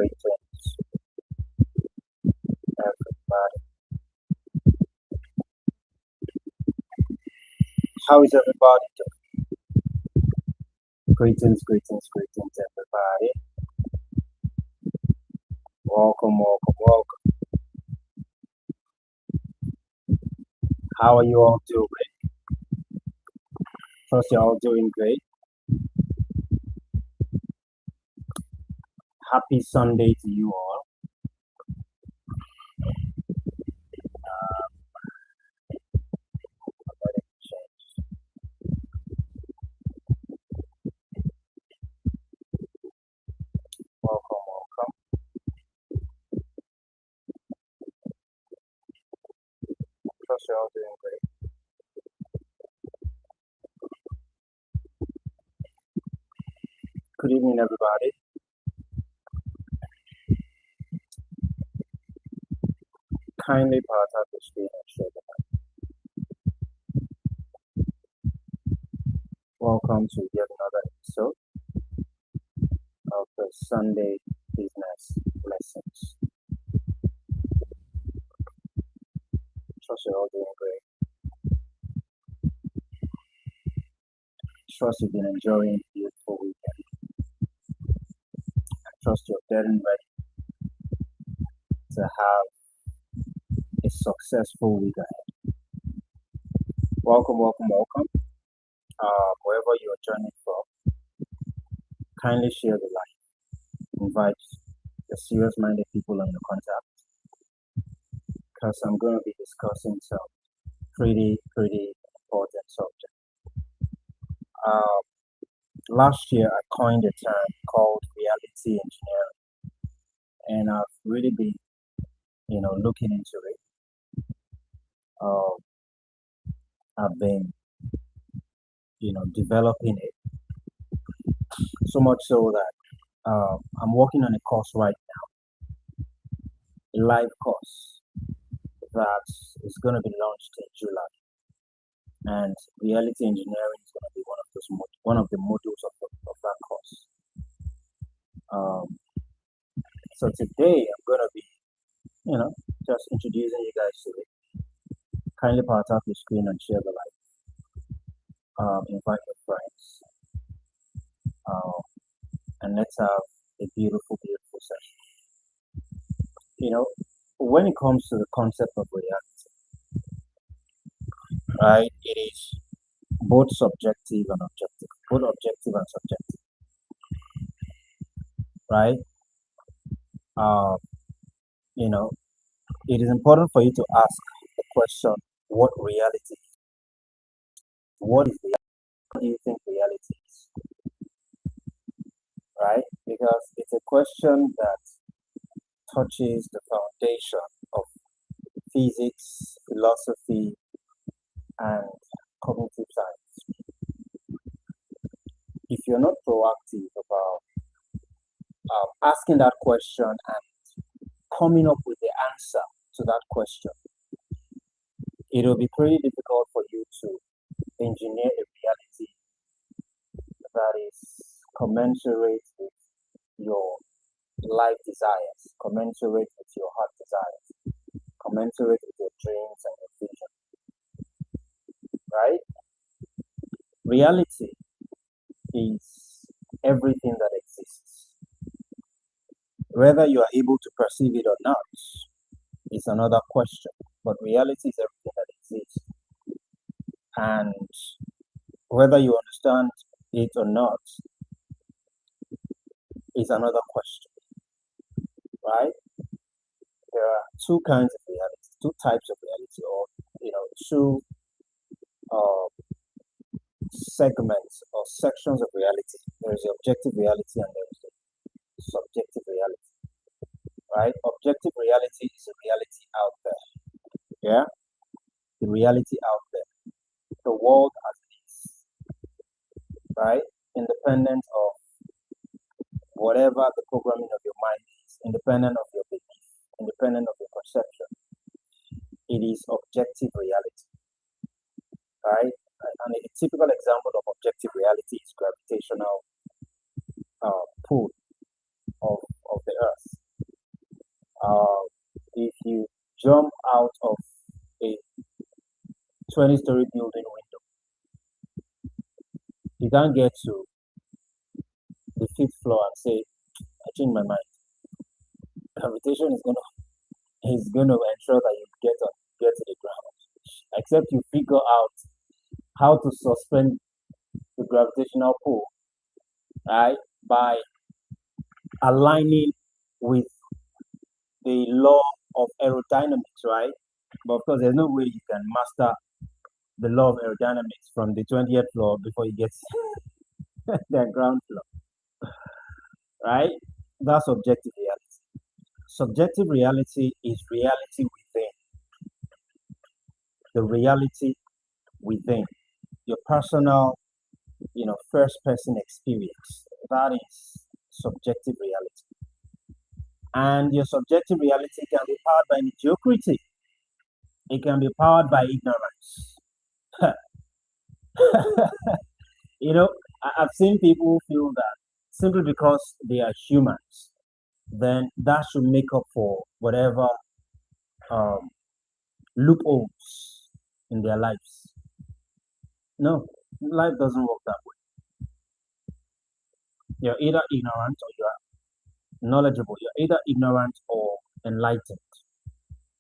Greetings, everybody. How is everybody doing? Greetings, everybody. Welcome. How are you all doing? Trust you're all doing great. Happy Sunday to you all. Let it change. Welcome. Trust you're all doing great. Good evening, everybody. Kindly power tap the screen and share the light. Welcome to yet another episode of the Sunday Business Lessons. Trust you're all doing great. Trust you've been enjoying a beautiful weekend. I trust you're getting ready to have a successful week ahead. Welcome. Wherever you're joining from, kindly share the light. Invite the serious-minded people on your contact because I'm going to be discussing some pretty important subject. Last year, I coined a term called reality engineering, and I've really been, looking into it. I've been, developing it so much so that I'm working on a course right now, a live course that is going to be launched in July, and reality engineering is going to be one of the modules of that course. So today I'm going to be, just introducing you guys to it. Kindly power tap your screen and share the light. Invite your friends, and let's have a beautiful session. When it comes to the concept of reality, right, it is both subjective and objective, both objective and subjective, right? Uh, it is important for you to ask the question, what reality is? What is reality? What do you think reality is? Right? Because it's a question that touches the foundation of physics, philosophy, and cognitive science. If you're not proactive about asking that question and coming up with the answer to that question, it'll be pretty difficult for you to engineer a reality that is commensurate with your life desires, commensurate with your heart desires, commensurate with your dreams and your vision, right? Reality is everything that exists. Whether you are able to perceive it or not is another question, but reality is everything that exists. And whether you understand it or not is another question, right? There are two kinds of reality, two types of reality, or two uh, segments or sections of reality. There is the objective reality and there is the subjective reality, right? Objective reality is a reality out there, yeah, the reality out there, the world as it is, right? Independent of whatever the programming of your mind is, independent of your belief, independent of your perception. It is objective reality, right? And a typical example of objective reality is gravitational pull of the Earth, out of a 20-story building window. You can't get to the fifth floor and say, I changed my mind. Gravitation is gonna ensure that you get to the ground. Except you figure out how to suspend the gravitational pull, right? By aligning with the law of aerodynamics, right? But of course, there's no way you can master the law of aerodynamics from the 20th floor before you get the ground floor, right? That's objective reality. Subjective reality is reality within. The reality within your personal, first person experience. That is subjective reality. And your subjective reality can be powered by mediocrity. It can be powered by ignorance. I've seen people feel that simply because they are humans, then that should make up for whatever um, loopholes in their lives. No, life doesn't work that way. You're either ignorant or you're knowledgeable. You're either ignorant or enlightened.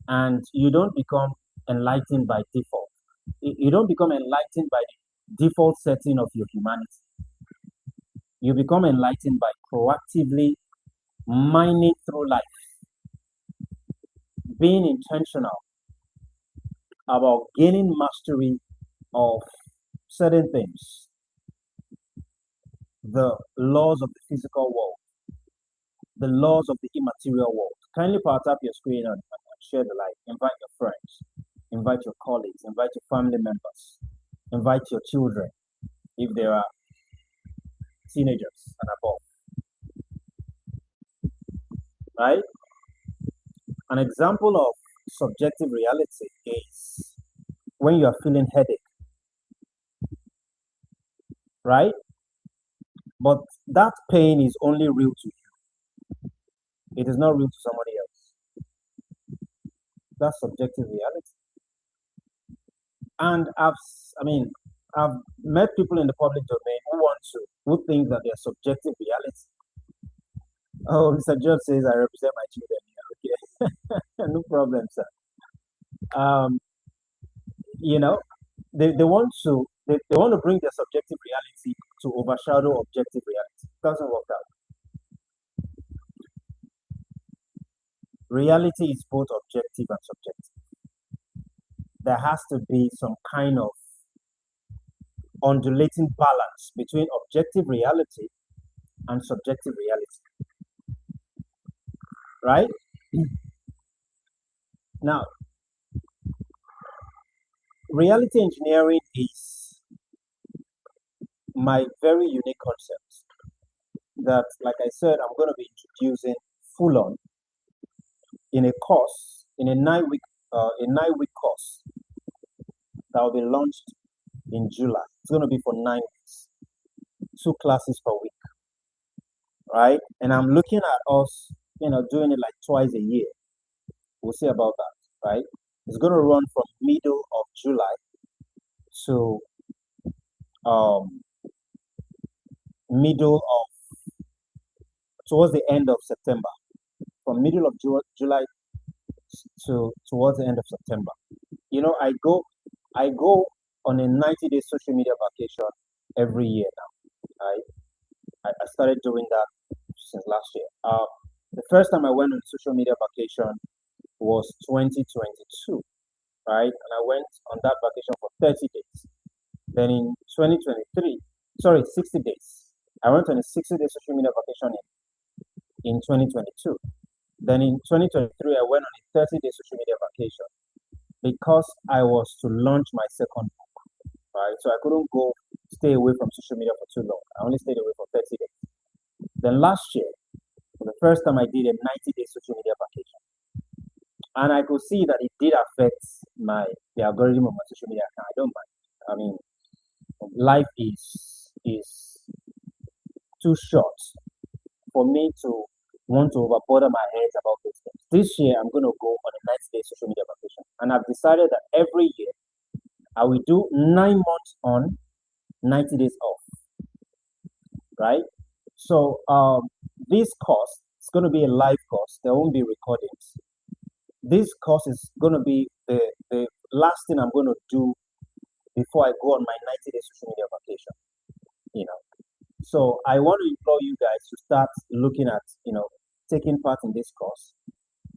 And you don't become enlightened by default. You don't become enlightened by the default setting of your humanity. You become enlightened by proactively mining through life, being intentional about gaining mastery of certain things, the laws of the physical world, the laws of the immaterial world. Kindly power tap your screen and share the light. Invite your friends, invite your colleagues, invite your family members, invite your children if there are teenagers and above. Right? An example of subjective reality is when you are feeling headache, right? But that pain is only real to you. It is not real to somebody else. That's subjective reality. And I've met people in the public domain who think that they're subjective reality. Oh, Mr. George says I represent my children here. Okay, no problem, sir. Um, you know, they want to bring their subjective reality to overshadow objective reality. It doesn't work out. Reality is both objective and subjective. There has to be some kind of undulating balance between objective reality and subjective reality. Right? Now, reality engineering is my very unique concept that, like I said, I'm going to be introducing full on in a course, in a 9-week course that will be launched in July. It's going to be for 9 weeks, 2 classes per week, right? And I'm looking at us, doing it like twice a year. We'll see about that, right? It's going to run from middle of July to middle of towards the end of September. From middle of July to towards the end of September. I go on a 90-day social media vacation every year now. I started doing that since last year. The first time I went on a social media vacation was 2022, right? And I went on that vacation for 30 days. Then in 2023, 60 days. I went on a 60-day social media vacation in 2022. Then in 2023, I went on a 30-day social media vacation because I was to launch my second book, right? So I couldn't stay away from social media for too long. I only stayed away for 30 days. Then last year, for the first time, I did a 90-day social media vacation. And I could see that it did affect the algorithm of my social media account. I don't mind. I mean, life is too short for me to want to overburden my head about those things. This year, I'm going to go on a 90-day social media vacation. And I've decided that every year, I will do 9 months on, 90 days off, right? So this course is going to be a live course. There won't be recordings. This course is going to be the last thing I'm going to do before I go on my 90-day social media vacation, you know. So I want to implore you guys to start looking at, taking part in this course.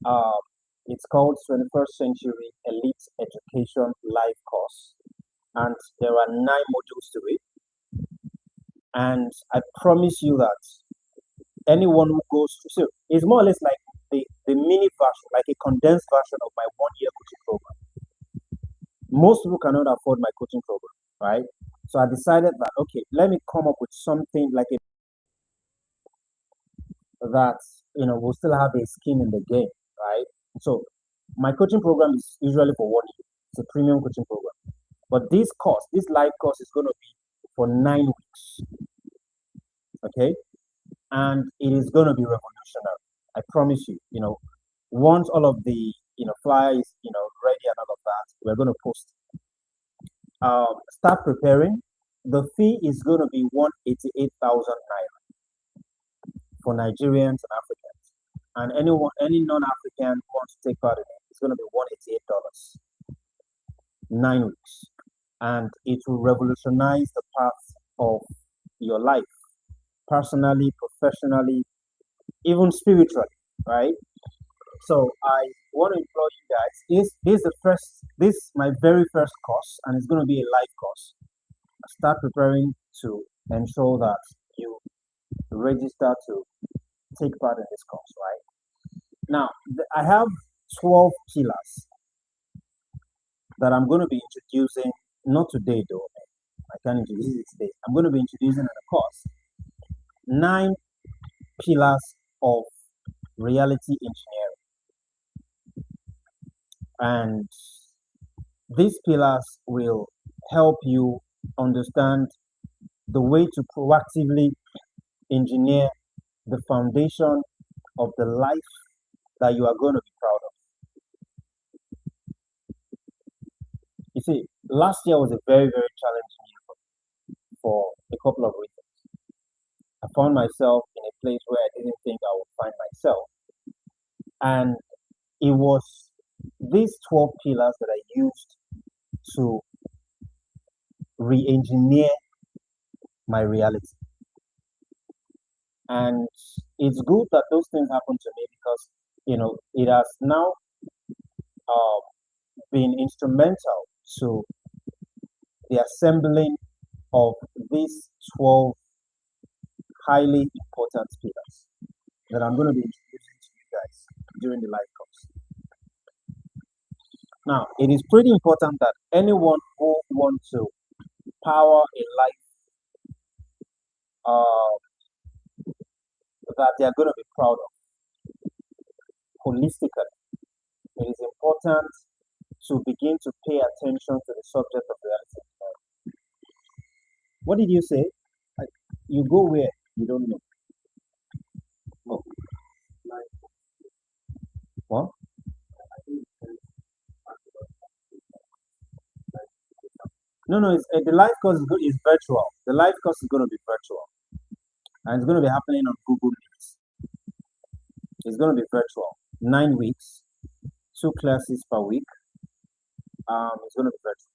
Uh, it's called 21st Century Elite Education Live Course, and there are 9 modules to it. And I promise you that anyone who goes to, so it's more or less like the mini version, like a condensed version of my 1 year coaching program. Most people cannot afford my coaching program, right? So I decided that, okay, let me come up with something like that, will still have a skin in the game, right? So my coaching program is usually for 1 year. It's a premium coaching program. But this course, this live course is going to be for 9 weeks. Okay? And it is going to be revolutionary. I promise you, once all of the, flyers, ready and all of that, we're going to post. Start preparing. The fee is going to be 188,000 naira for Nigerians and Africans. And any non-African who wants to take part in it, it's going to be $188. 9 weeks. And it will revolutionize the path of your life, personally, professionally, even spiritually, right? So I want to implore you guys. This is my very first course, and it's going to be a live course. Start preparing to ensure that you register to take part in this course, right? Now, I have 12 pillars that I'm going to be introducing, not today though. I can't introduce it today. I'm going to be introducing in the course 9 pillars of reality engineering. And these pillars will help you understand the way to proactively engineer the foundation of the life that you are going to be proud of. You see, last year was a very, very challenging year for a couple of reasons. I found myself in a place where I didn't think I would find myself. And it was these 12 pillars that I used to re-engineer my reality. And it's good that those things happen to me because, it has now uh, been instrumental to the assembling of these 12 highly important pillars that I'm going to be introducing to you guys during the live course. Now, it is pretty important that anyone who wants to power a life that they are going to be proud of holistically, it is important to begin to pay attention to the subject of reality. What did you say? You go where? You don't know. Oh. What? No. The live course is virtual. The live course is going to be virtual, and it's going to be happening on Google Meet. It's going to be virtual. 9 weeks, 2 classes per week. It's going to be virtual.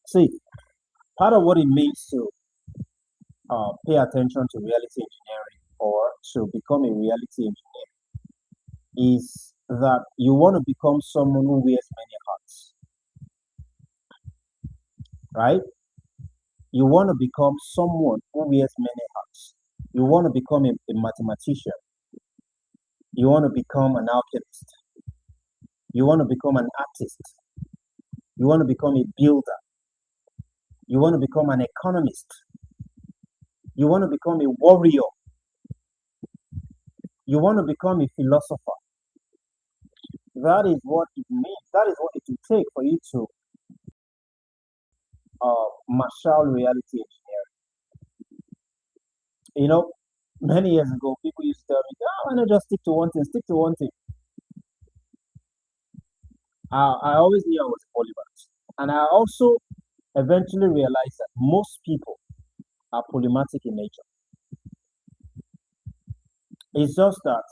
See, part of what it means to pay attention to reality engineering or to become a reality engineer is that you want to become someone who wears many hats, right? You want to become someone who wears many hats. You want to become a mathematician. You want to become an alchemist. You want to become an artist. You want to become a builder. You want to become an economist. You want to become a warrior. You want to become a philosopher. That is what it means. That is what it will take for you to marshal reality engineering. Many years ago, people used to tell me, "Oh, why not just stick to one thing? Stick to one thing." I always knew I was a polymath, and I also eventually realized that most people are polymatic in nature. It's just that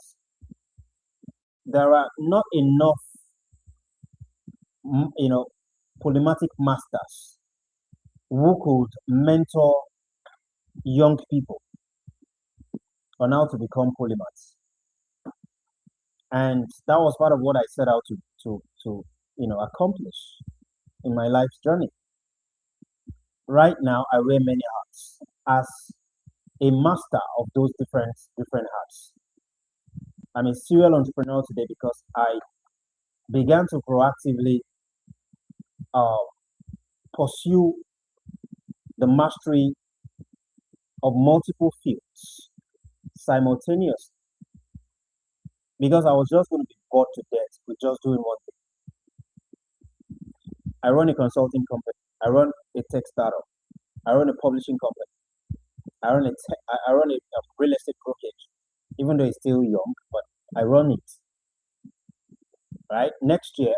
there are not enough, you know, polymatic masters who could mentor young people on how to become polymaths. And that was part of what I set out to accomplish in my life's journey. Right now, I wear many hats as a master of those different hats. I'm a serial entrepreneur today because I began to proactively uh, pursue the mastery of multiple fields simultaneously because I was just going to be bored to death with just doing one thing. I run a consulting company. I run a tech startup. I run a publishing company. I run a real estate brokerage, even though it's still young, but I run it. Right. Next year,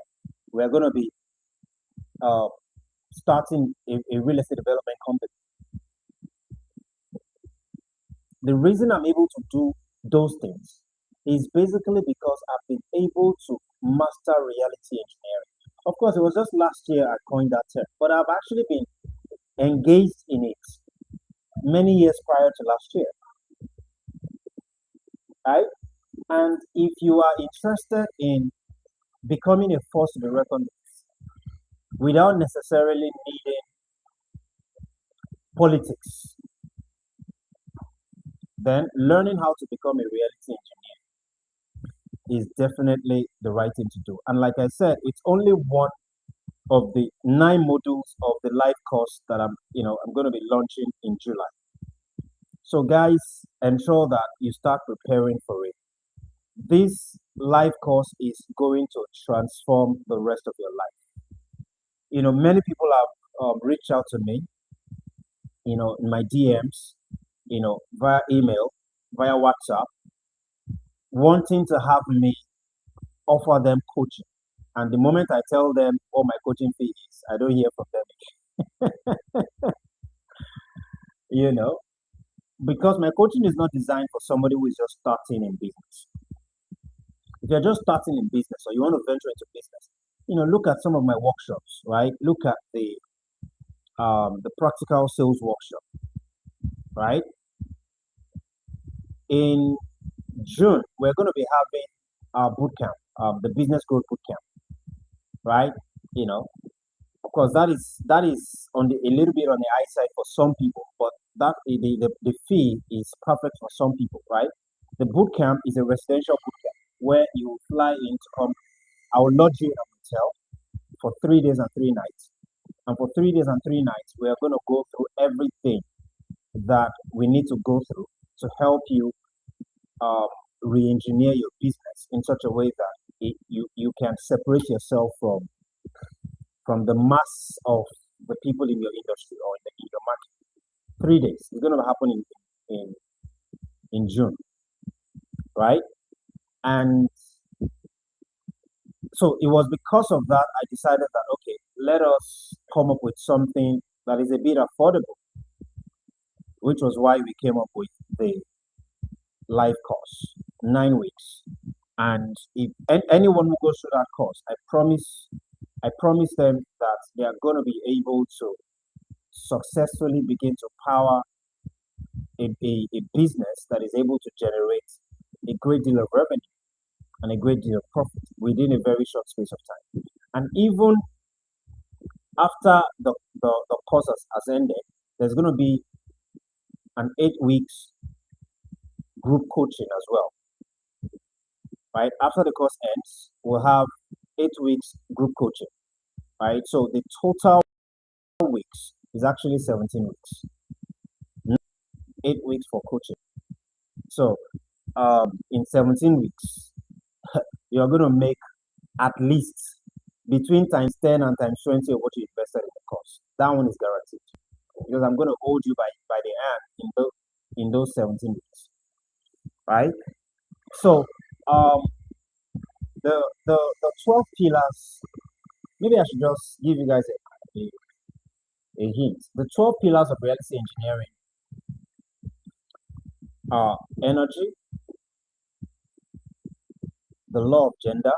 we're going to be uh, starting a real estate development company. The reason I'm able to do those things is basically because I've been able to master reality engineering. Of course, it was just last year I coined that term, but I've actually been engaged in it many years prior to last year, right? And if you are interested in becoming a force to be reckoned with without necessarily needing politics, then learning how to become a reality engineer is definitely the right thing to do. And like I said, it's only one of the 9 modules of the live course that I'm going to be launching in July. So guys, ensure that you start preparing for it. This live course is going to transform the rest of your life. Many people have reached out to me, in my DMs, via email, via WhatsApp, wanting to have me offer them coaching. And the moment I tell them what my coaching fee is, I don't hear from them. you know, because my coaching is not designed for somebody who is just starting in business. If you're just starting in business or you want to venture into business, look at some of my workshops, right? Look at the practical sales workshop, right? In June, we're going to be having our boot camp, the business growth boot camp, right? You know, of course, that is a little bit on the high side for some people, but the fee is perfect for some people, right? The boot camp is a residential boot camp where you fly in to come. I will lodge you in a hotel for 3 days and 3 nights, and for 3 days and 3 nights, we are going to go through everything that we need to go through to help you um, re-engineer your business in such a way that you can separate yourself from the mass of the people in your industry or in your market. 3 days. It's going to happen in in June, right? And so it was because of that I decided that okay, let us come up with something that is a bit affordable, which was why we came up with the live course, 9 weeks. And if anyone who goes through that course, I promise them that they are going to be able to successfully begin to power a business that is able to generate a great deal of revenue and a great deal of profit within a very short space of time. And even after the course has ended, there's going to be an 8 weeks group coaching as well, right? After the course ends, we'll have 8 weeks group coaching, right? So the total weeks is actually 17 weeks, 8 weeks for coaching. So in 17 weeks, you're going to make at least between times 10 and times 20 of what you invested in the course. That one is guaranteed because I'm going to hold you by the hand in those 17 weeks. right? So um, the 12 pillars. Maybe I should just give you guys a hint. The 12 pillars of reality engineering are energy, the law of gender,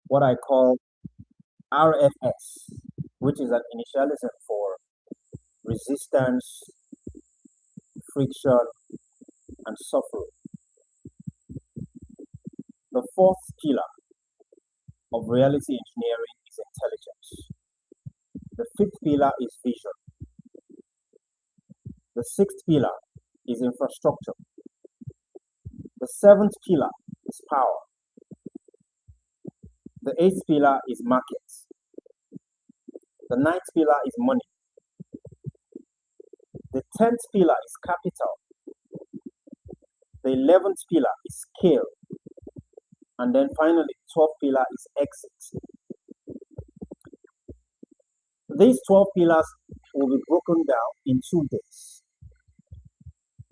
what I call RFS, which is an initialism for resistance, friction, and suffering. The fourth pillar of reality engineering is intelligence. The fifth pillar is vision. The sixth pillar is infrastructure. The seventh pillar is power. The eighth pillar is markets. The ninth pillar is money. The 10th pillar is capital. The 11th pillar is scale. And then finally, the 12th pillar is exit. These 12 pillars will be broken down in 2 days.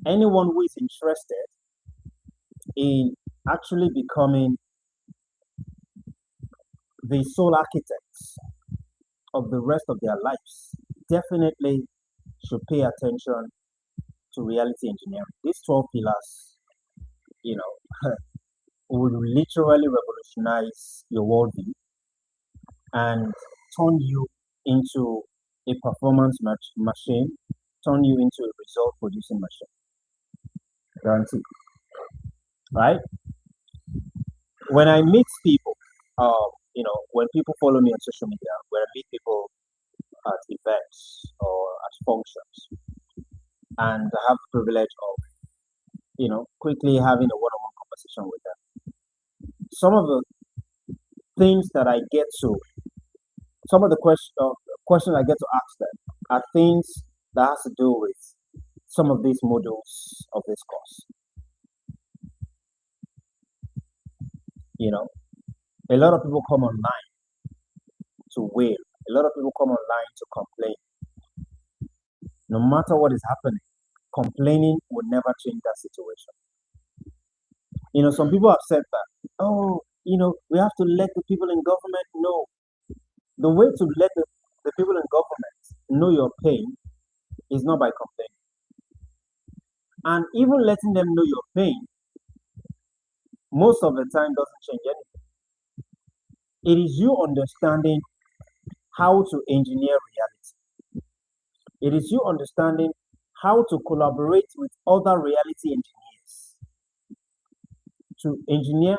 Anyone who is interested in actually becoming the sole architects of the rest of their lives definitely should pay attention to reality engineering. These 12 pillars, you know, will literally revolutionize your worldview and turn you into a performance machine, turn you into a result producing machine. Guaranteed. Right? When I meet people, when people follow me on social media, when I meet people at events or at functions, and I have the privilege of, quickly having a one-on-one conversation with them. Some of the things that I get to, some of the questions I get to ask them are things that has to do with some of these modules of this course. A lot of people come online to wail. A lot of people come online to complain. No matter what is happening, complaining will never change that situation. Some people have said that, oh, we have to let the people in government know. The way to let the people in government know your pain is not by complaining. And even letting them know your pain, most of the time doesn't change anything. It is you understanding how to engineer reality. It is you understanding how to collaborate with other reality engineers to engineer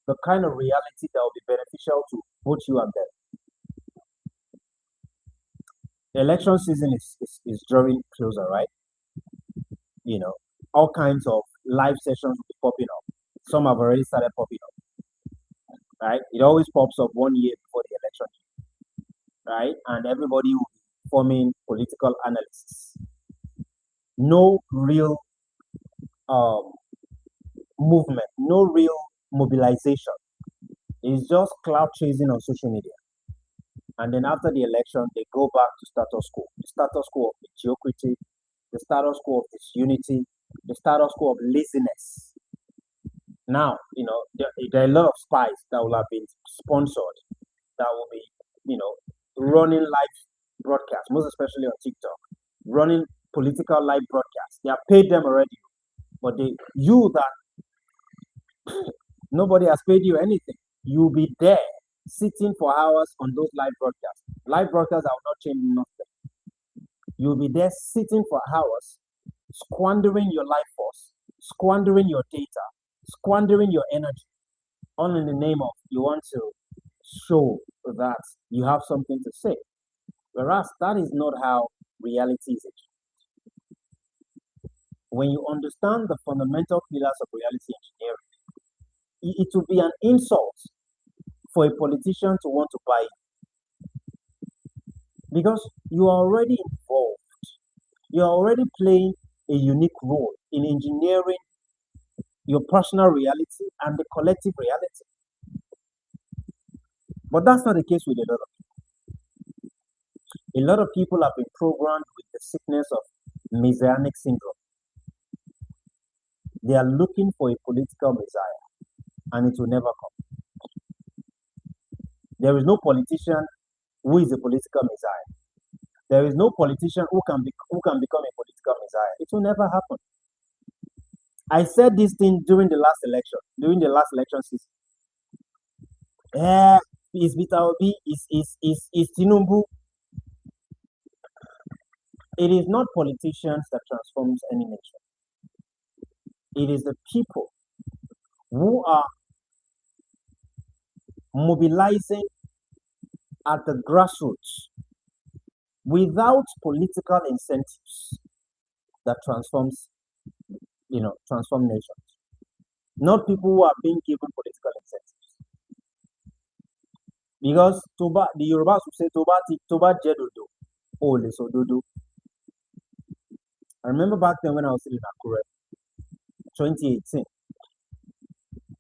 the kind of reality that will be beneficial to both you and them. The election season is drawing closer, right? All kinds of live sessions will be popping up. Some have already started popping up, right? It always pops up 1 year before the election, right? And everybody will be forming political analysts. No real movement, no real mobilization. It's just cloud chasing on social media. And then after the election, they go back to status quo. The status quo of mediocrity, the status quo of disunity, the status quo of laziness. Now, there are a lot of spies that will have been sponsored, that will be, running live broadcasts, most especially on TikTok, running political live broadcasts. They have paid them already, but you that nobody has paid you anything. You'll be there sitting for hours on those live broadcasts. Live broadcasts that will not change nothing. You'll be there sitting for hours, squandering your life force, squandering your data, squandering your energy, all in the name of you want to show that you have something to say. Whereas that is not how reality is. When you understand the fundamental pillars of reality engineering, it will be an insult for a politician to want to buy it. Because you are already involved. You are already playing a unique role in engineering your personal reality and the collective reality. But that's not the case with a lot of people. A lot of people have been programmed with the sickness of messianic syndrome. They are looking for a political messiah, and it will never come. There is no politician who is a political messiah. There is no politician who can become a political messiah. It will never happen. I said this thing during the last election season. Is Peter Obi, is Tinubu. It is not politicians that transforms any nation. It is the people who are mobilizing at the grassroots without political incentives that transform nations. Not people who are being given political incentives. Because the Yorubas will say Toba Jedodo, Ole Sododo. I remember back then when I was in Akure, 2018.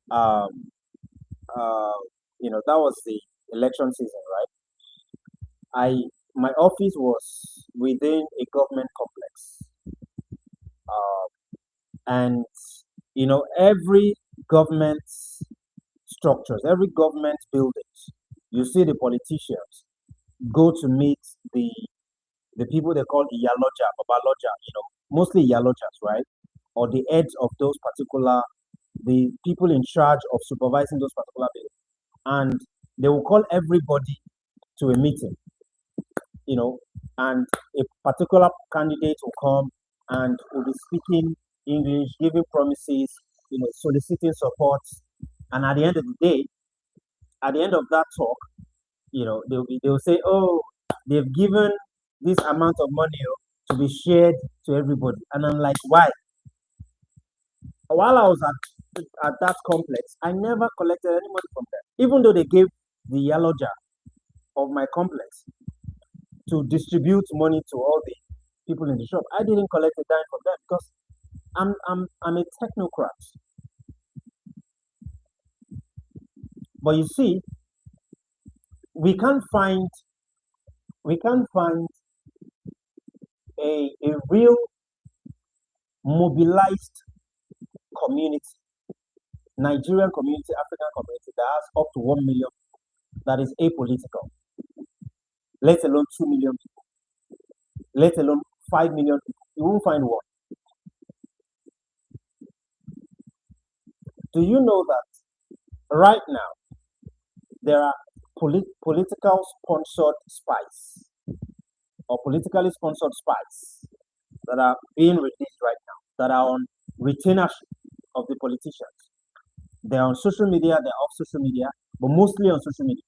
Um, that was the election season, right? My office was within a government complex, and every government structures, every government buildings, you see the politicians go to meet the people they call Iyaloja, Babaloja, mostly Iyalojas, right? Or the heads of the people in charge of supervising those particular buildings. And they will call everybody to a meeting, and a particular candidate will come and will be speaking English, giving promises, soliciting support. And at the end of the day, at the end of that talk, they'll say, oh, they've given this amount of money to be shared to everybody. And I'm like, why? While I was at that complex, I never collected any money from them. Even though they gave the yellow jar of my complex to distribute money to all the people in the shop, I didn't collect a dime from them because I'm a technocrat. But you see, we can't find a real mobilized community, Nigerian community, African community that has up to 1 million that is apolitical, let alone 2 million people, let alone 5 million people. You won't find one. Do you know that right now there are political sponsored spies or politically sponsored spies that are being released right now that are on retainership of the politicians? They're on social media, they're off social media, but mostly on social media.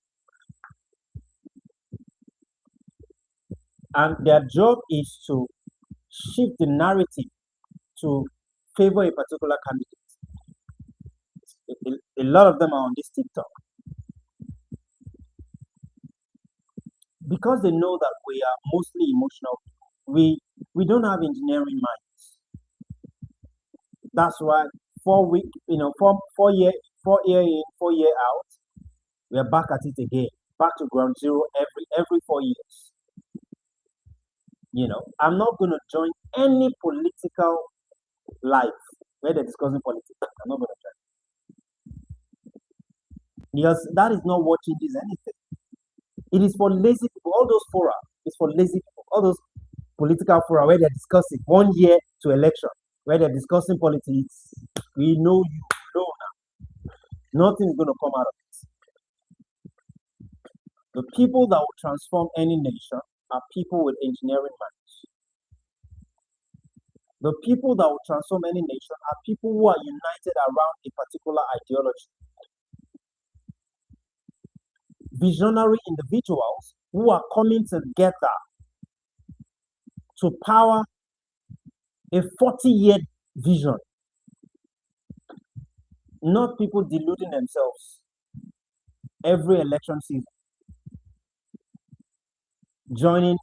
And their job is to shift the narrative to favor a particular candidate. A lot of them are on this TikTok because they know that we are mostly emotional. We don't have engineering minds. That's why 4 week, 4 year in, 4 year out, we are back at it again, back to ground zero every 4 years. I'm not going to join any political life where they're discussing politics. I'm not going to join because that is not what changes anything. It is for lazy people. All those fora is for lazy people. All those political fora where they're discussing 1 year to election, where they're discussing politics. We know you know now. Nothing's going to come out of it. The people that will transform any nation are people with engineering minds. The people that will transform any nation are people who are united around a particular ideology. Visionary individuals who are coming together to power a 40-year vision. Not people deluding themselves every election season, joining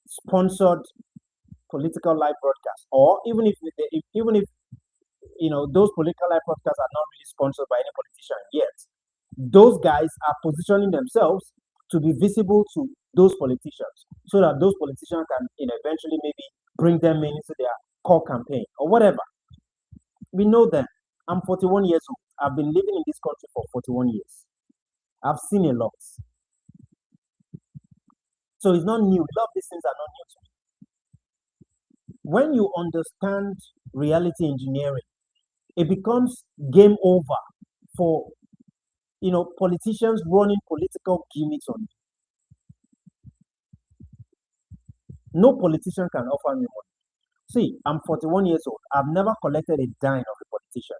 sponsored political live broadcasts, or even if those political live broadcasts are not really sponsored by any politician yet, those guys are positioning themselves to be visible to those politicians so that those politicians can eventually maybe bring them into their core campaign or whatever. We know them. I'm 41 years old. I've been living in this country for 41 years. I've seen a lot. So it's not new. A lot of these things are not new to me. When you understand reality engineering, it becomes game over for politicians running political gimmicks on you. No politician can offer me money. See, I'm 41 years old. I've never collected a dime of a politician.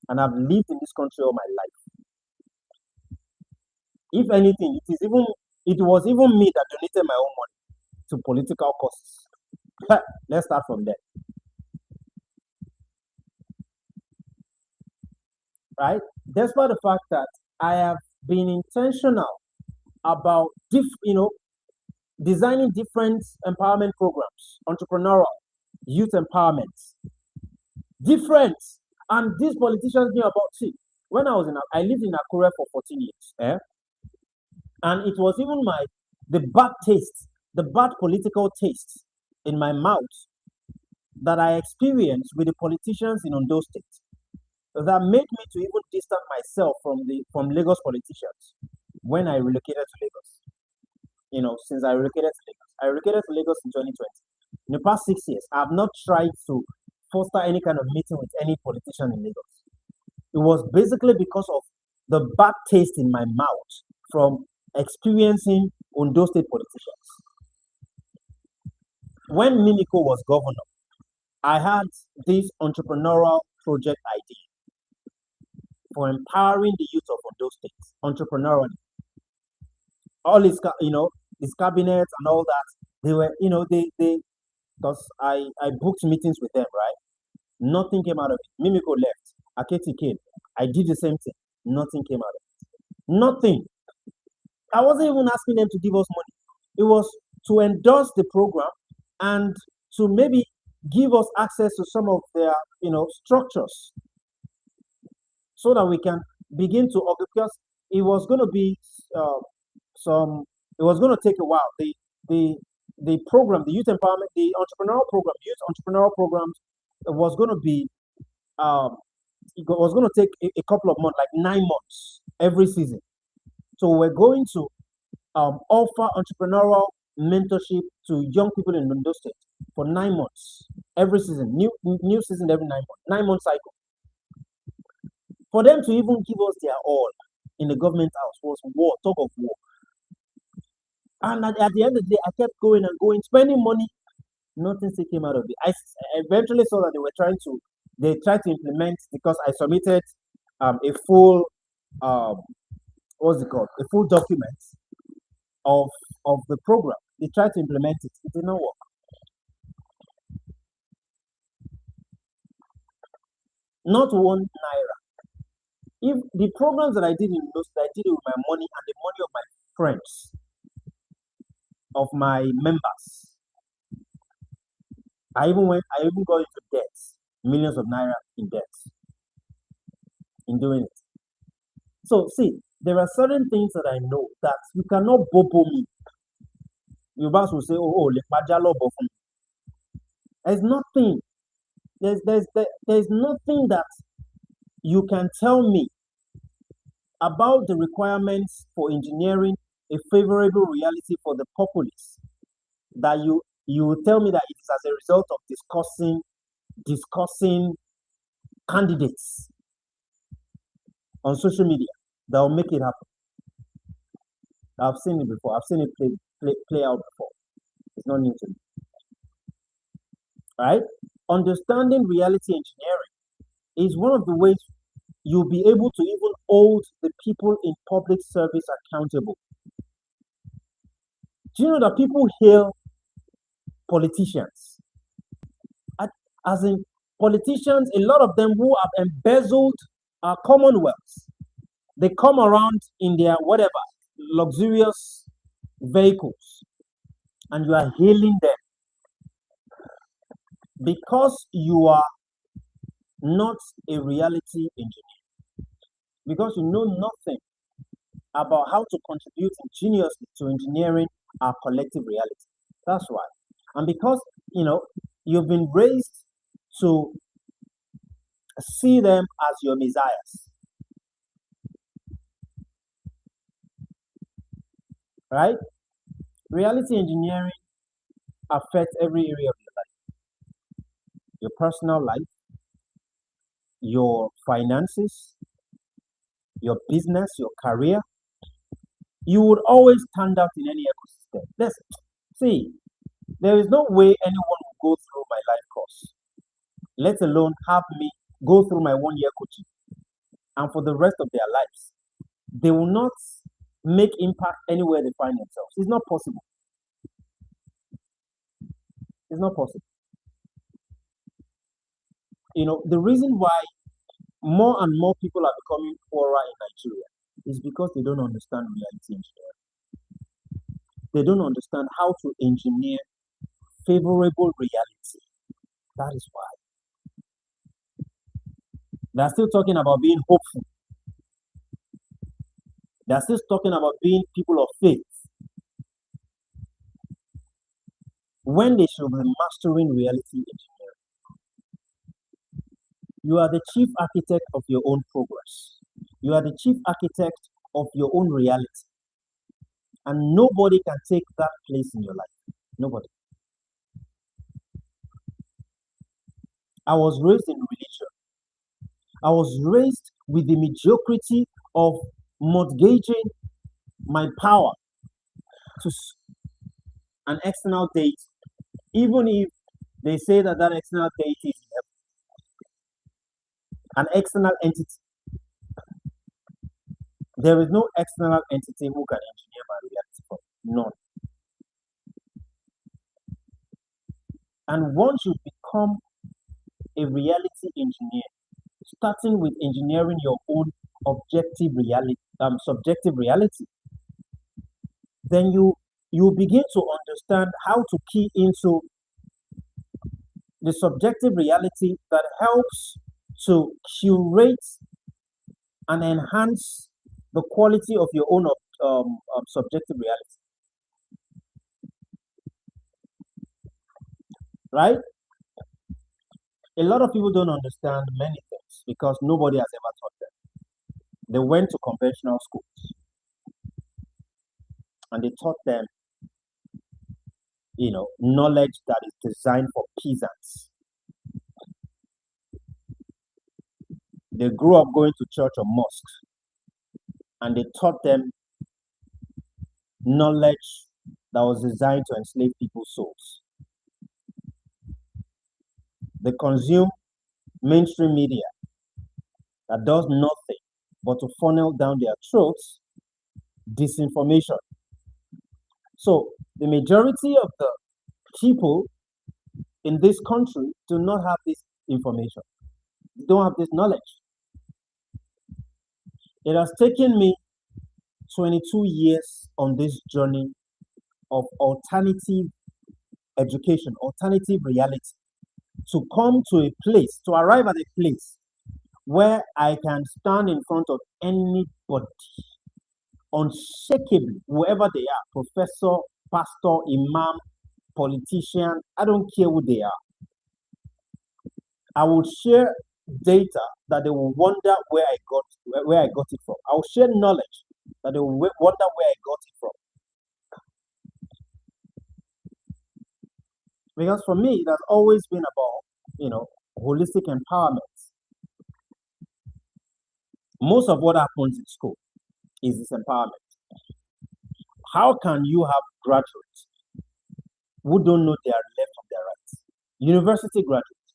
And I've lived in this country all my life. If anything, it was even me that donated my own money to political causes. Let's start from there. Right? Despite the fact that I have been intentional about designing different empowerment programs, entrepreneurial, youth empowerment, different. And these politicians knew about it. When I lived in Akure for 14 years, and it was even the bad political taste in my mouth that I experienced with the politicians in Ondo State that made me to even distance myself from Lagos politicians when I relocated to Lagos. Since I relocated to Lagos in 2020. In the past 6 years, I have not tried to foster any kind of meeting with any politician in Lagos. It was basically because of the bad taste in my mouth from experiencing Ondo State politicians. When Mimiko was governor, I had this entrepreneurial project idea for empowering the youth of Ondo State entrepreneurially. All his cabinets and all that, they were, because I booked meetings with them, right? Nothing came out of it. Mimiko left. Aketi came. I did the same thing. Nothing came out of it. Nothing. I wasn't even asking them to give us money. It was to endorse the program and to maybe give us access to some of their, structures so that we can begin to, because it was going to be it was going to take a while. The program, the youth empowerment, the entrepreneurial program, youth entrepreneurial programs was going to be, it was going to take a couple of months, like 9 months every season. So we're going to offer entrepreneurial mentorship to young people in Ondo State for 9 months every season, new season every 9 months, 9 month cycle. For them to even give us their all in the government house was war, talk of war. And at the end of the day, I kept going and going, spending money. Nothing still came out of it. I eventually saw that they tried to implement, because I submitted a full, what's it called? A full document of the program. They tried to implement it. It did not work. Not 1 naira. If the programs that I did in those, I did it with my money and the money of my friends, of my members. I even got into debt, millions of naira in debt in doing it. So see, there are certain things that I know that you cannot bobo me. Your boss will say, oh, there's nothing. There's nothing that you can tell me about the requirements for engineering a favorable reality for the populace that you will tell me that it is as a result of discussing candidates on social media that will make it happen. I've seen it before. I've seen it play out before. It's not new to me. Right? Understanding reality engineering is one of the ways you'll be able to even hold the people in public service accountable. Do you know that people hail politicians? As in politicians, a lot of them who have embezzled our commonwealth, they come around in their whatever luxurious vehicles, and you are hailing them because you are not a reality engineer, because you know nothing about how to contribute ingeniously to engineering our collective reality. That's why. And because you've been raised to see them as your messiahs, right? Reality engineering affects every area of your life, your personal life, your finances, your business, your career. You would always stand out in any ecosystem. Let's see, there is no way anyone will go through my life course, let alone have me go through my 1 year coaching, and for the rest of their lives, they will not make impact anywhere they find themselves. It's not possible. It's not possible. The reason why more and more people are becoming poorer in Nigeria is because they don't understand reality engineering. They don't understand how to engineer favorable reality. That is why. They're still talking about being hopeful. They're still talking about being people of faith when they should be mastering reality engineering. You are the chief architect of your own progress. You are the chief architect of your own reality. And nobody can take that place in your life. Nobody. I was raised in religion. I was raised with the mediocrity of mortgaging my power to an external deity, even if they say that external deity is an external entity. There is no external entity who can engineer my reality for me. None. And once you become a reality engineer, starting with engineering your own objective reality, subjective reality, then you begin to understand how to key into the subjective reality that helps to curate and enhance the quality of your own subjective reality. Right? A lot of people don't understand many things because nobody has ever taught them. They went to conventional schools and they taught them, knowledge that is designed for peasants. They grew up going to church or mosques and they taught them knowledge that was designed to enslave people's souls. They consume mainstream media that does nothing but to funnel down their throats disinformation. So the majority of the people in this country do not have this information. They don't have this knowledge. It has taken me 22 years on this journey of alternative education, alternative reality, to come to a place, to arrive at a place where I can stand in front of anybody unshakably, whoever they are, professor, pastor, imam, politician, I don't care who they are. I will share data that they will wonder where I got it from. I will share knowledge that they will wonder where I got it from. Because for me, it has always been about, holistic empowerment. Most of what happens in school is this empowerment. How can you have graduates who don't know their left from their right? University graduates,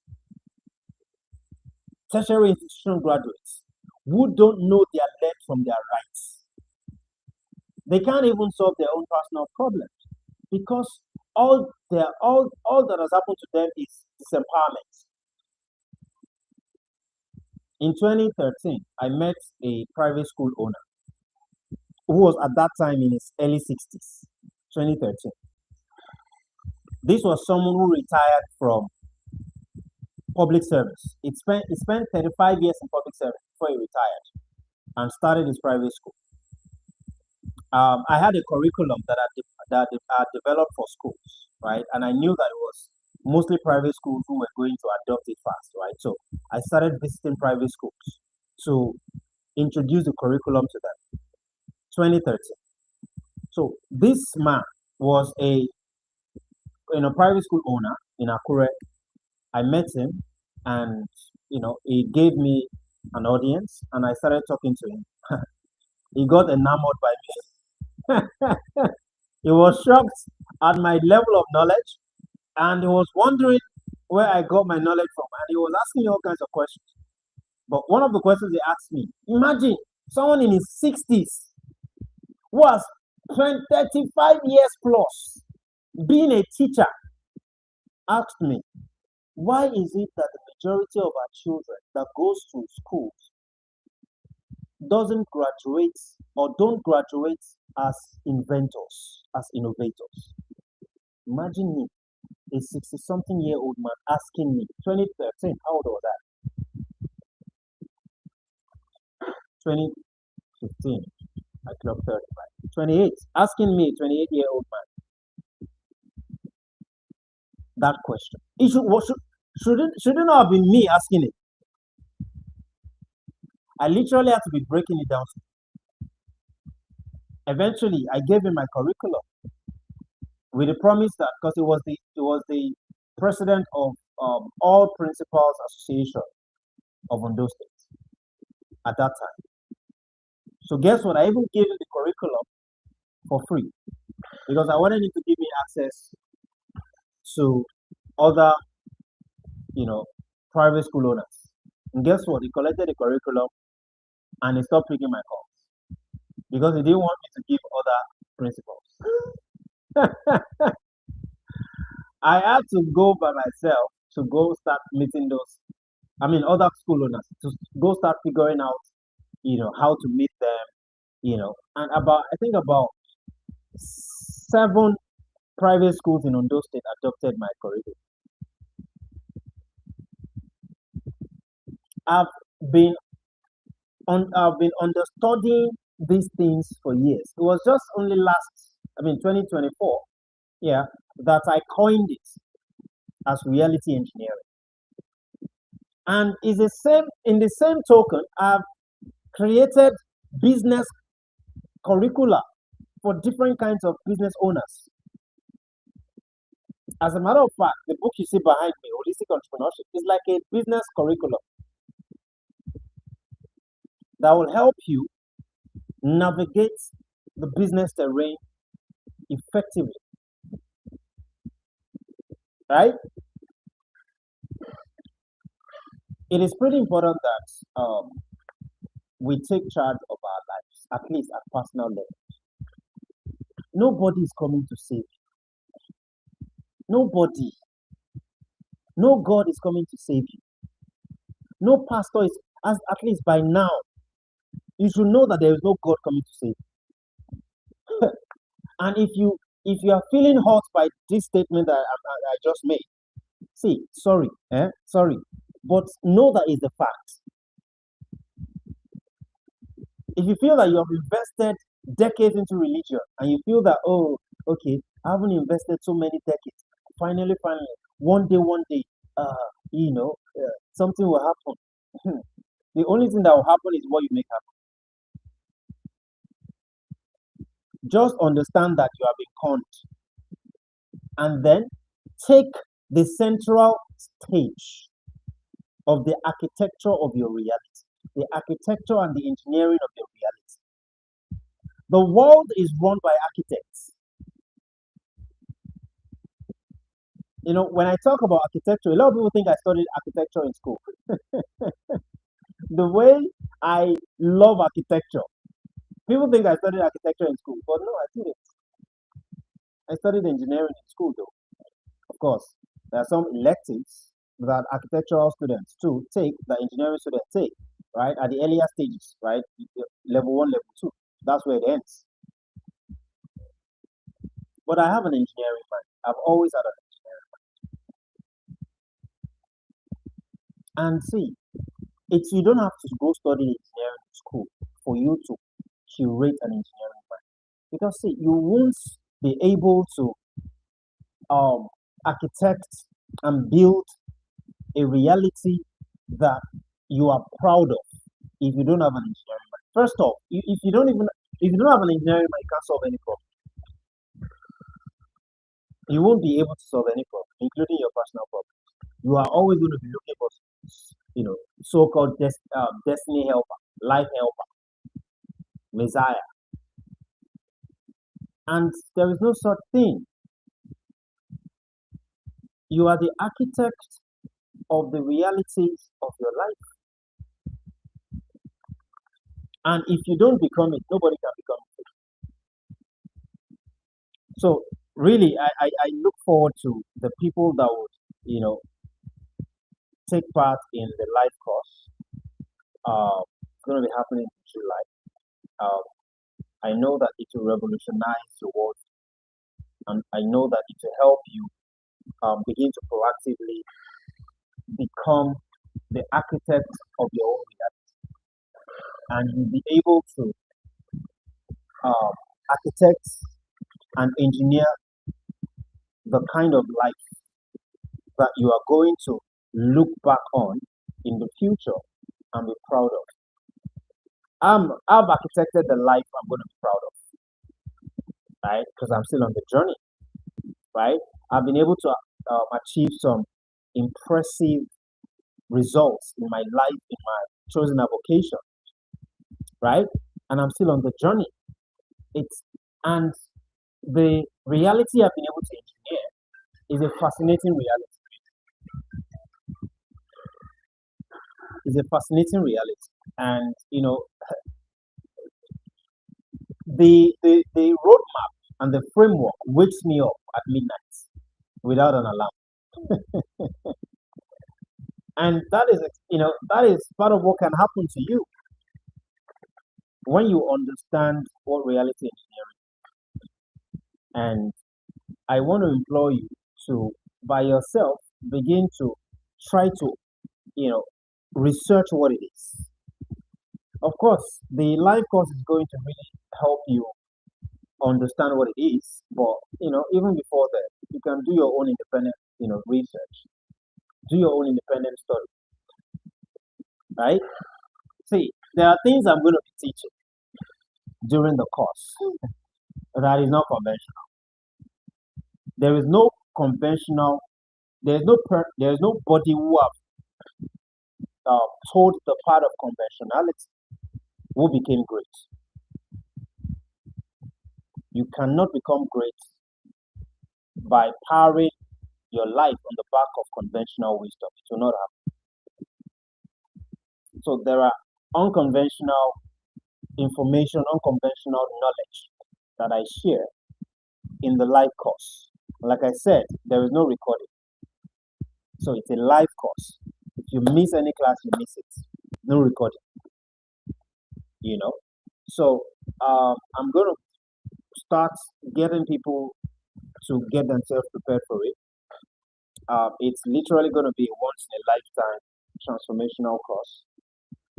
tertiary institution graduates who don't know their left from their rights. They can't even solve their own personal problems because all that has happened to them is disempowerment. In 2013, I met a private school owner who was at that time in his early 60s, 2013. This was someone who retired from public service. He spent 35 years in public service before he retired and started his private school. I had a curriculum that I developed for schools, right? And I knew that it was mostly private schools who were going to adopt it fast, right? So I started visiting private schools to introduce the curriculum to them. 2013. So this man was a private school owner in Akure. I met him, and he gave me an audience, and I started talking to him. He got enamored by me. He was shocked at my level of knowledge, and he was wondering where I got my knowledge from, and he was asking me all kinds of questions. But one of the questions he asked me, imagine someone in his 60s who has spent 35 years plus being a teacher, asked me, why is it that the majority of our children that goes to schools doesn't graduate or don't graduate as inventors, as innovators? Imagine me, a 60-something-year-old man asking me, 2013, how old was that? 2015, I clocked 35. 28, asking me, 28-year-old man, that question. It shouldn't have been me asking it. I literally had to be breaking it down. Eventually, I gave him my curriculum with the promise that, because it was the president of all principals association of Ondo State at that time. So guess what? I even gave him the curriculum for free because I wanted him to give me access to other, private school owners. And guess what? He collected the curriculum and he stopped picking my calls because he didn't want me to give other principals. I had to go by myself to go start meeting other school owners to go start figuring out, how to meet them, and I think about 7 private schools in Ondo State adopted my curriculum. I've been I've been understudying these things for years. It was just only 2024, yeah, that I coined it as reality engineering. And is the same in the same token, I've created business curricula for different kinds of business owners. As a matter of fact, the book you see behind me, Holistic Entrepreneurship, is like a business curriculum that will help you navigate the business terrain effectively. Right? It is pretty important that we take charge of our lives, at least at personal level. Nobody is coming to save you. Nobody. No God is coming to save you. No pastor is, at least by now, you should know that there is no God coming to save you. And if you are feeling hurt by this statement that I just made, see, sorry, but know that is the fact. If you feel that you have invested decades into religion and you feel that, oh, okay, I haven't invested so many decades, finally, one day, something will happen. The only thing that will happen is what you make happen. Just understand that you have been conned, and then take the central stage of the architecture of your reality, the architecture and the engineering of your reality. The world is run by architects. When I talk about architecture, a lot of people think I studied architecture in school. The way I love architecture, people think I studied architecture in school, but no, I didn't. I studied engineering in school, though. Of course, there are some electives that architectural students too take, that engineering students take, right, at the earlier stages, right, level 1, level 2. That's where it ends. But I have an engineering mind. I've always had an engineering mind. And see, you don't have to go study engineering in school for you to curate an engineering mind. Because see, you won't be able to architect and build a reality that you are proud of if you don't have an engineering mind. First off, if you don't have an engineering mind, you can't solve any problem. You won't be able to solve any problem, including your personal problem. You are always going to be looking for, so-called destiny helper, life helper, messiah, and there is no such thing. You are the architect of the realities of your life, and if you don't become it, nobody can become it. So really, I look forward to the people that would, take part in the live course. It's going to be happening in July. Um, I know that it will revolutionize the world, and I know that it will help you begin to proactively become the architect of your own reality, and you'll be able to um, architect and engineer the kind of life that you are going to look back on in the future and be proud of. I've architected the life I'm going to be proud of, right? Because I'm still on the journey, right? I've been able to achieve some impressive results in my life, in my chosen avocation, right? And I'm still on the journey. It's and the reality I've been able to engineer is a fascinating reality. It's a fascinating reality, and the roadmap and the framework wakes me up at midnight without an alarm, and that is part of what can happen to you when you understand what reality engineering. And I want to implore you to, by yourself, begin to try to, you know, research what it is. Of course, the live course is going to really help you understand what it is, but even before that, you can do your own independent, research, do your own independent study, right? See, there are things I'm going to be teaching during the course that is not conventional. There is no conventional. There is nobody who have told the part of conventionality who became great. You cannot become great by powering your life on the back of conventional wisdom. It will not happen. So there are unconventional information, unconventional knowledge that I share in the live course. Like I said, there is no recording. So it's a live course. If you miss any class, you miss it. No recording, you know. So I'm going to start getting people to get themselves prepared for it. It's literally going to be a once in a lifetime transformational course.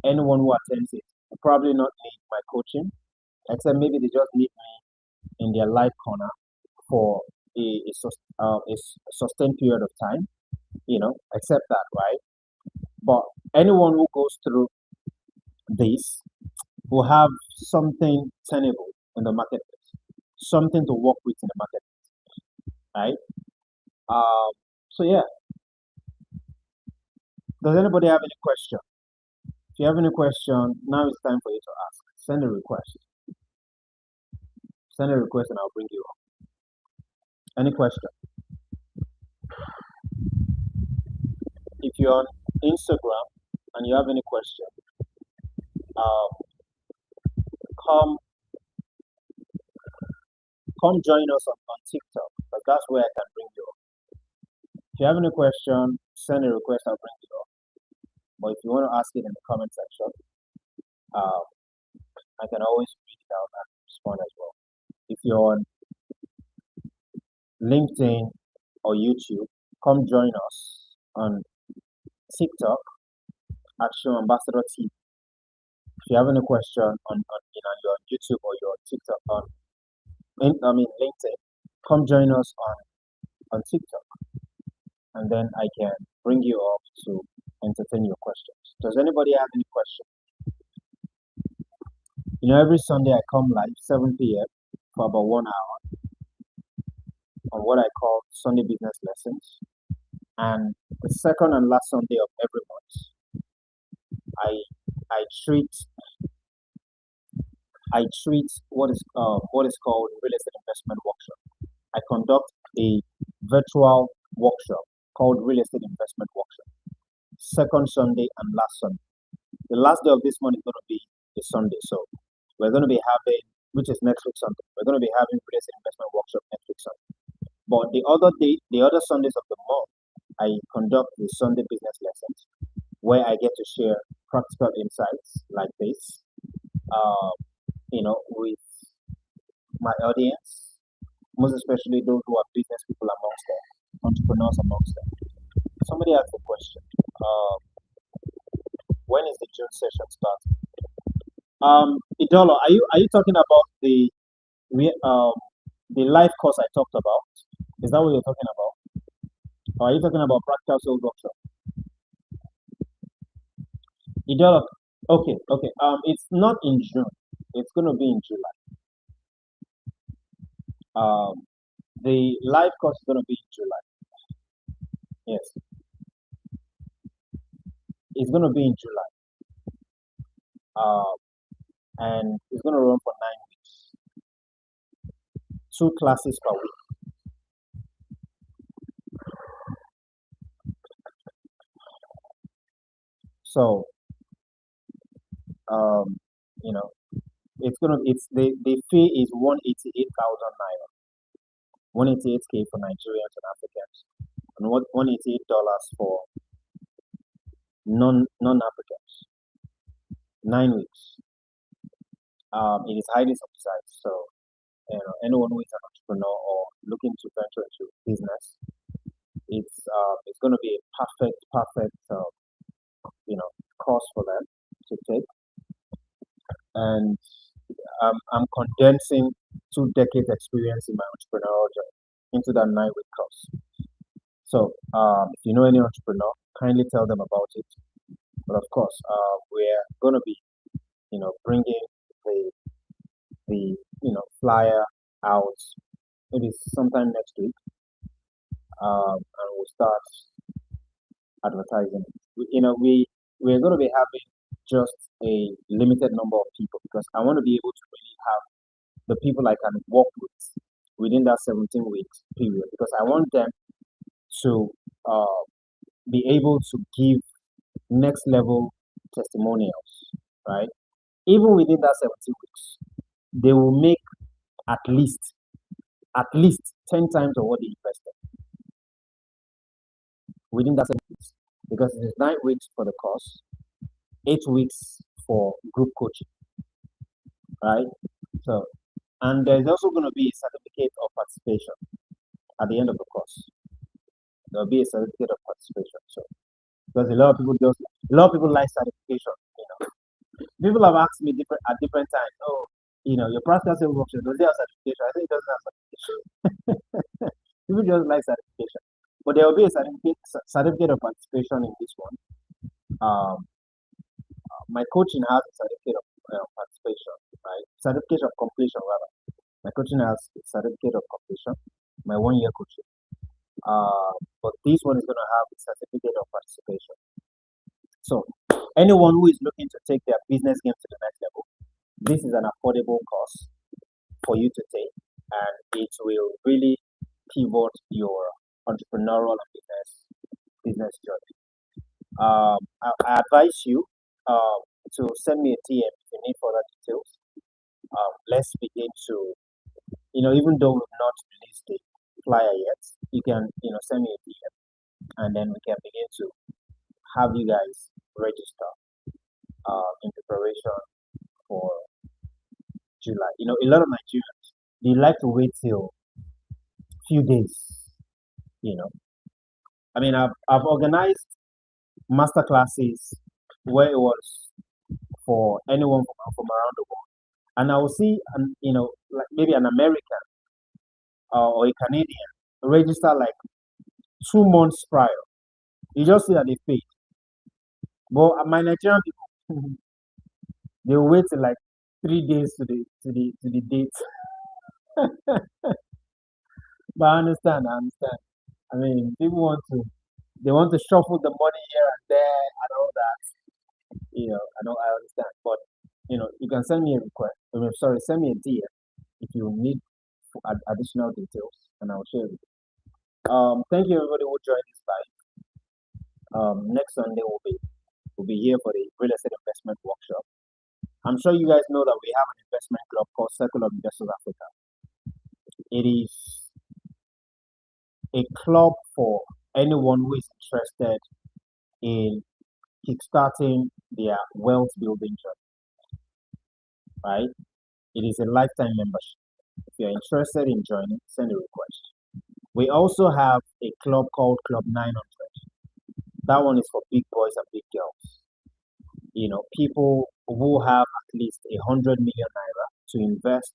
Anyone who attends it will probably not need my coaching, except maybe they just need me in their live corner for a sustained period of time, except that, right? But anyone who goes through this will have something tenable in the marketplace, something to work with in the market, right? Um, so yeah, does anybody have any question? If you have any question, now it's time for you to ask. Send a request. Send a request and I'll bring you up. Any question? If you're on Instagram and you have any question, um, come come join us on TikTok, because that's where I can bring you up. If you have any question, send a request, I'll bring you up. But if you want to ask it in the comment section, um, I can always read it out and respond as well. If you're on LinkedIn or YouTube, come join us on TikTok, Action Ambassador TV. If you have any question on your YouTube or your TikTok LinkedIn, come join us on TikTok, and then I can bring you up to entertain. entertain your questions. Does anybody have any questions? Every Sunday I come live 7 p.m. for about 1 hour on what I call Sunday business lessons. And the second and last Sunday of every month, I I treat what is called real estate investment workshop. I conduct a virtual workshop called real estate investment workshop. Second Sunday and last Sunday. The last day of this month is going to be a Sunday, so we're going to be having, which is next week Sunday. We're going to be having real estate investment workshop next week Sunday. But the other Sundays of the month, I conduct the Sunday business lessons where I get to share practical insights like this, with my audience, most especially those who are business people amongst them, entrepreneurs amongst them. Somebody asked a question. When is the June session starting? Idolo, are you talking about the live course I talked about? Is that what you're talking about? Or are you talking about practical sales workshop? Idolo, okay. It's not in June. It's going to be in July. The live course is going to be in July. Yes, it's going to be in July. And it's going to run for 9 weeks. 2 classes per week. So, it's the fee is 188,000 naira, 188K for Nigerians and Africans, and $188 for non-Africans. 9 weeks. It is highly subsidized, so anyone who is an entrepreneur or looking to venture into business, it's going to be a perfect course for them to take. And I'm condensing 2 decades experience in my entrepreneurial journey into that 9-week course. So if you know any entrepreneur, kindly tell them about it. But of course, we're going to be, bringing the flyer out maybe sometime next week, and we'll start advertising it. We're going to be having just a limited number of people because I want to be able to really have the people I can work with within that 17 weeks period, because I want them to be able to give next level testimonials, right? Even within that 17 weeks, they will make at least 10 times of what they invested within that 7 weeks, because it is 9 weeks for the course, 8 weeks for group coaching, right? So, and there's also going to be a certificate of participation at the end of the course. There'll be a certificate of participation. So, because a lot of people like certification. People have asked me at different times, oh, your practical sales workshop, does it have certification? I think it doesn't have certification. People just like certification. But there will be a certificate of participation in this one. My coaching has a certificate of participation, right? Certificate of completion, rather. My coaching has a certificate of completion, my 1-year coaching. But this one is going to have a certificate of participation. So, anyone who is looking to take their business game to the next level, this is an affordable course for you to take, and it will really pivot your entrepreneurial and business journey. I advise you to send me a TM if you need further details. Let's begin to, even though we've not released the flyer yet, you can, send me a DM, and then we can begin to have you guys register in preparation for July. A lot of Nigerians, they like to wait till few days. I mean, I've organized master classes where it was for anyone from around the world, and I will see, like maybe an American or a Canadian register like 2 months prior. You just see that they paid. But my Nigerian people, they wait till like 3 days to the date. But I understand. I mean, people want to they want to shuffle the money here and there and all that. I understand. But you can send me a request. I mean, sorry, send me a DM if you need additional details, and I'll share it. Thank you everybody who joined this live. Next Sunday will be here for the real estate investment workshop. I'm sure you guys know that we have an investment club called Circle of Investors Africa. It is a club for anyone who is interested in kickstarting their wealth building journey, right? It is a lifetime membership. If you're interested in joining, send a request. We also have a club called Club 900. That one is for big boys and big girls. People who have at least 100 million naira to invest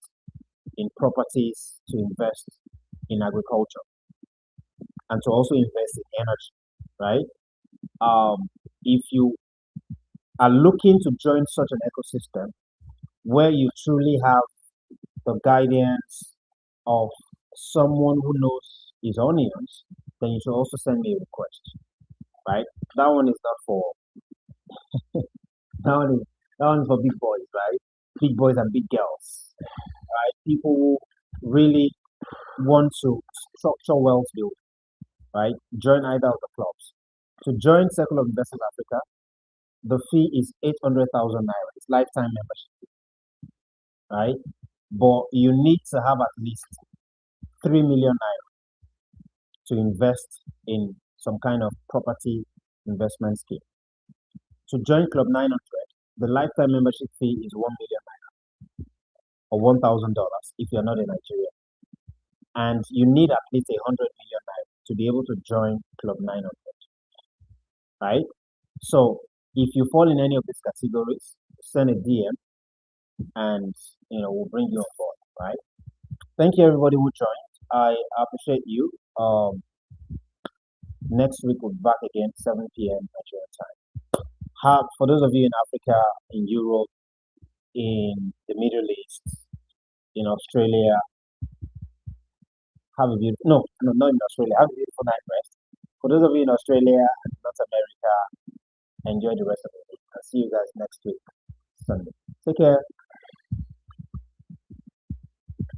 in properties, to invest in agriculture, and to also invest in energy, right? If you are looking to join such an ecosystem where you truly have the guidance of someone who knows his onions, then you should also send me a request, right? That one is not for that one is that one is for big boys, right? Big boys and big girls, right? People who really want to structure wealth building, right? Join either of the clubs. To join Circle of Investors Africa, the fee is 800,000 naira. It's lifetime membership, right? But you need to have at least 3 million naira to invest in some kind of property investment scheme. To join Club 900, the lifetime membership fee is 1 million naira or $1,000 if you're not in Nigeria. And you need at least 100 million naira to be able to join Club 900, right? So if you fall in any of these categories, send a DM and we'll bring you on board, right? Thank you everybody who joined. I appreciate you. Next week we'll be back again 7 p.m. Nigerian time. For those of you in Africa, in Europe, in the Middle East, in Australia, have a beautiful no, not in Australia. Have a beautiful night rest. For those of you in Australia and North America, enjoy the rest of the week. I'll see you guys next week, Sunday. Take care.